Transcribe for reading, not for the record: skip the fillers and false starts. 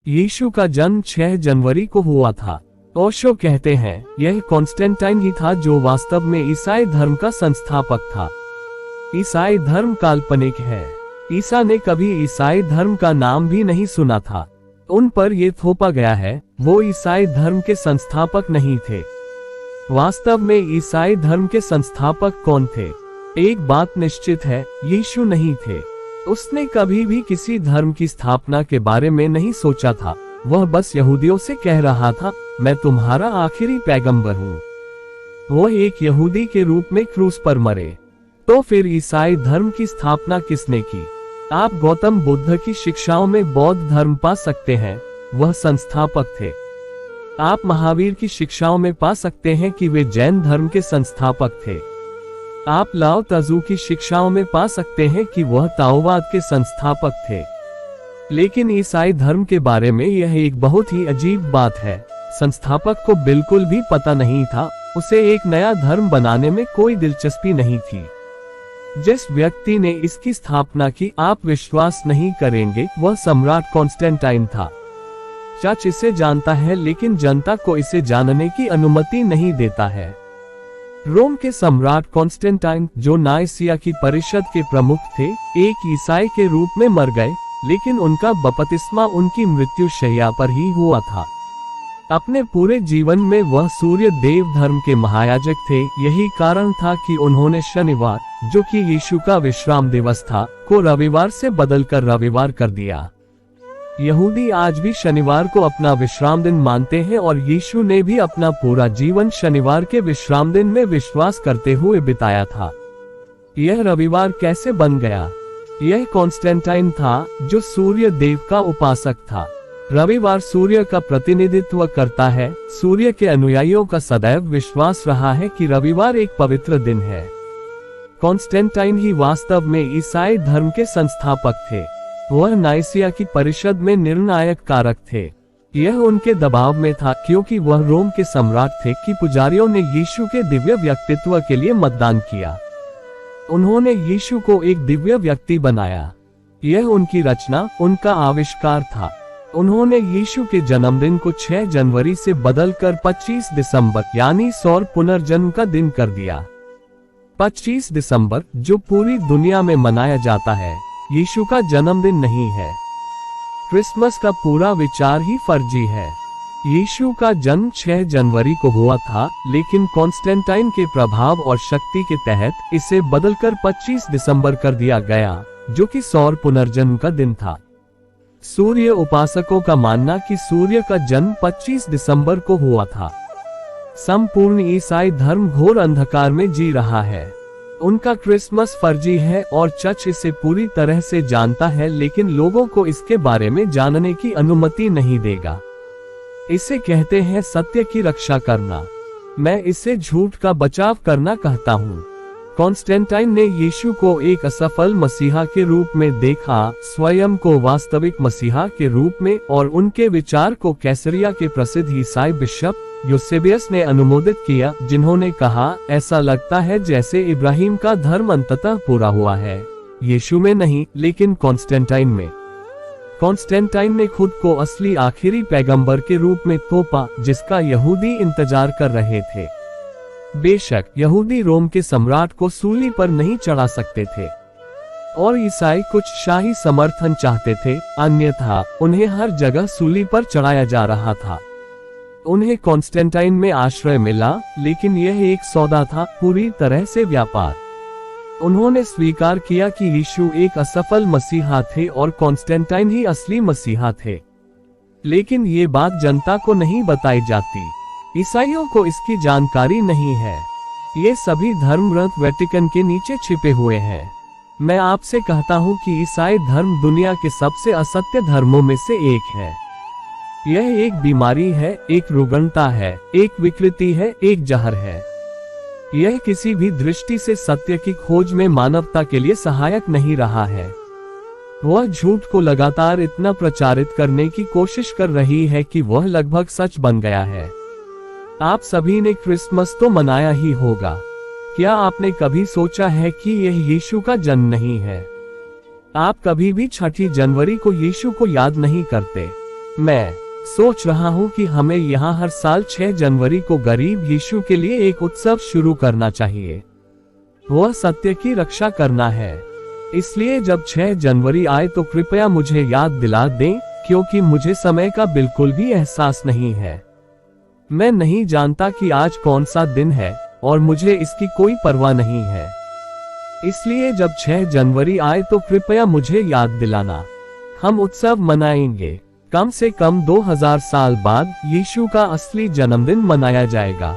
यीशु का जन्म 6 जनवरी को हुआ था। ओशो कहते हैं यह कॉन्स्टेंटाइन ही था जो वास्तव में ईसाई धर्म का संस्थापक था। ईसाई धर्म काल्पनिक है। ईसा ने कभी ईसाई धर्म का नाम भी नहीं सुना था। उन पर यह थोपा गया है वो ईसाई धर्म के संस्थापक नहीं थे। वास्तव में ईसाई धर्म के संस्थापक कौन थे? एक बात निश्चित है, यीशु नहीं थे। उसने कभी भी किसी धर्म की स्थापना के बारे में नहीं सोचा था। वह बस यहूदियों से कह रहा था, मैं तुम्हारा आखिरी पैगंबर हूँ। वह एक यहूदी के रूप में क्रूस पर मरे। तो फिर ईसाई धर्म की स्थापना किसने की? आप गौतम बुद्ध की शिक्षाओं में बौद्ध धर्म पा सकते हैं, वह संस्थापक थे। आप महावीर की शिक्षाओं में पा सकते हैं कि वे जैन धर्म के संस्थापक थे। आप लाओ त्जू की शिक्षाओं में पा सकते हैं कि वह ताओवाद के संस्थापक थे। लेकिन ईसाई धर्म के बारे में यह एक बहुत ही अजीब बात है। संस्थापक को बिल्कुल भी पता नहीं था, उसे एक नया धर्म बनाने में कोई दिलचस्पी नहीं थी। जिस व्यक्ति ने इसकी स्थापना की, आप विश्वास नहीं करेंगे, वह सम्राट कॉन्स्टेंटाइन था। चर्च इसे जानता है लेकिन जनता को इसे जानने की अनुमति नहीं देता है। रोम के सम्राट कॉन्स्टेंटाइन, जो नाइसिया की परिषद के प्रमुख थे, एक ईसाई के रूप में मर गए, लेकिन उनका बपतिस्मा उनकी मृत्यु शैया पर ही हुआ था। अपने पूरे जीवन में वह सूर्य देव धर्म के महायाजक थे। यही कारण था कि उन्होंने शनिवार, जो कि यीशु का विश्राम दिवस था, को रविवार से बदलकर रविवार कर दिया। यहूदी आज भी शनिवार को अपना विश्राम दिन मानते हैं और यीशु ने भी अपना पूरा जीवन शनिवार के विश्राम दिन में विश्वास करते हुए बिताया था। यह रविवार कैसे बन गया? यह कॉन्स्टेंटाइन था, जो सूर्य देव का उपासक था। रविवार सूर्य का प्रतिनिधित्व करता है। सूर्य के अनुयायियों का सदैव विश्वास रहा है कि रविवार एक पवित्र दिन है। कॉन्स्टेंटाइन ही वास्तव में ईसाई धर्म के संस्थापक थे। वह नाइसिया की परिषद में निर्णायक कारक थे। यह उनके दबाव में था क्योंकि वह रोम के सम्राट थे कि पुजारियों ने यीशु के दिव्य व्यक्तित्व के लिए मतदान किया। उन्होंने यीशु को एक दिव्य व्यक्ति बनाया। यह उनकी रचना, उनका आविष्कार था। उन्होंने यीशु के जन्मदिन को 6 जनवरी से बदलकर 25 दिसंबर यानी सौर पुनर्जन्म का दिन कर दिया। 25 दिसंबर, जो पूरी दुनिया में मनाया जाता है, यीशु का जन्मदिन नहीं है। क्रिसमस का पूरा विचार ही फर्जी है। यीशु का जन्म 6 जनवरी को हुआ था, लेकिन कॉन्स्टेंटाइन के प्रभाव और शक्ति के तहत इसे बदलकर 25 दिसंबर कर दिया गया, जो कि सौर पुनर्जन्म का दिन था। सूर्य उपासकों का मानना कि सूर्य का जन्म 25 दिसंबर को हुआ था। संपूर्ण ईसाई धर्म घोर अंधकार में जी रहा है। उनका क्रिसमस फर्जी है और चर्च इसे पूरी तरह से जानता है, लेकिन लोगों को इसके बारे में जानने की अनुमति नहीं देगा। इसे कहते हैं सत्य की रक्षा करना। मैं इसे झूठ का बचाव करना कहता हूँ। कॉन्स्टेंटाइन ने यीशु को एक असफल मसीहा के रूप में देखा, स्वयं को वास्तविक मसीहा के रूप में, और उनके विचार को कैसरिया के प्रसिद्ध ईसाई बिशप यूसेबियस ने अनुमोदित किया, जिन्होंने कहा, ऐसा लगता है जैसे इब्राहिम का धर्म अंततः पूरा हुआ है, यीशु में नहीं लेकिन कॉन्स्टेंटाइन में। कॉन्स्टेंटाइन ने खुद को असली आखिरी पैगंबर के रूप में तोपा, जिसका यहूदी इंतजार कर रहे थे। बेशक यहूदी रोम के सम्राट को सूली पर नहीं चढ़ा सकते थे और ईसाई कुछ शाही समर्थन चाहते थे, अन्यथा उन्हें हर जगह सूली पर चढ़ाया जा रहा था। उन्हें कॉन्स्टेंटाइन में आश्रय मिला, लेकिन यह एक सौदा था, पूरी तरह से व्यापार। उन्होंने स्वीकार किया कि यीशु एक असफल मसीहा थे और कॉन्स्टेंटाइन ही असली मसीहा थे। लेकिन ये बात जनता को नहीं बताई जाती। ईसाइयों को इसकी जानकारी नहीं है। ये सभी धर्म ग्रंथ वेटिकन के नीचे छिपे हुए हैं। मैं आपसे कहता हूँ कि ईसाई धर्म दुनिया के सबसे असत्य धर्मों में से एक है। यह एक बीमारी है, एक रुग्णता है, एक विकृति है, एक जहर है। यह किसी भी दृष्टि से सत्य की खोज में मानवता के लिए सहायक नहीं रहा है। वह झूठ को लगातार इतना प्रचारित करने की कोशिश कर रही है कि वह लगभग सच बन गया है। आप सभी ने क्रिसमस तो मनाया ही होगा। क्या आपने कभी सोचा है कि यह यीशु का जन्म नहीं है? आप कभी भी 6 जनवरी को यीशु को याद नहीं करते। मैं सोच रहा हूँ कि हमें यहाँ हर साल 6 जनवरी को गरीब यीशु के लिए एक उत्सव शुरू करना चाहिए। वह सत्य की रक्षा करना है। इसलिए जब 6 जनवरी आए तो कृपया मुझे याद दिला दें, क्योंकि मुझे समय का बिल्कुल भी एहसास नहीं है। मैं नहीं जानता कि आज कौन सा दिन है और मुझे इसकी कोई परवाह नहीं है। इसलिए जब 6 जनवरी आए तो कृपया मुझे याद दिलाना। हम उत्सव मनाएंगे। कम से कम 2000 साल बाद यीशु का असली जन्मदिन मनाया जाएगा।